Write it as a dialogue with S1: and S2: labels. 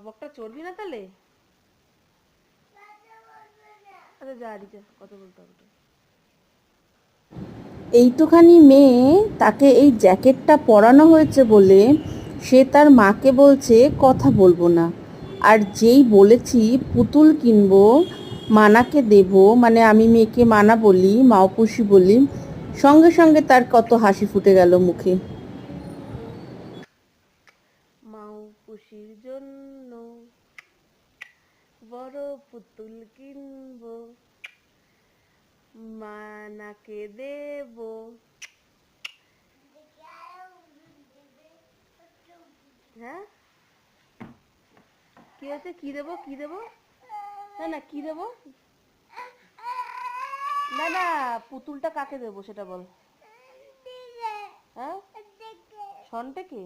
S1: বকটা চড়বি না তাহলে? আচ্ছা যা যা, কথা বলতে হবে।
S2: এইটুখানি মেয়ে, তাকে এই জ্যাকেটটা পরানো হয়েছে বলে সে তার মাকে বলছে কথা বলবো না। আর যেই বলেছি পুতুল কিনবো, মানাকে দেব, মানে আমি মেয়েকে মানা বলি, মাওপুষি বলি, সঙ্গে সঙ্গে তার কত হাসি ফুটে গেল মুখে।
S1: মাউপুসির জন্য বড় পুতুল কিনবো, মানাকে দেব। হ্যাঁ কি আছে? কি দেবো? কি দেবো? না না, কি দেবো? না না, পুতুলটা কাকে দেবো সেটা বল। হ্যাঁ, সন্টেকে।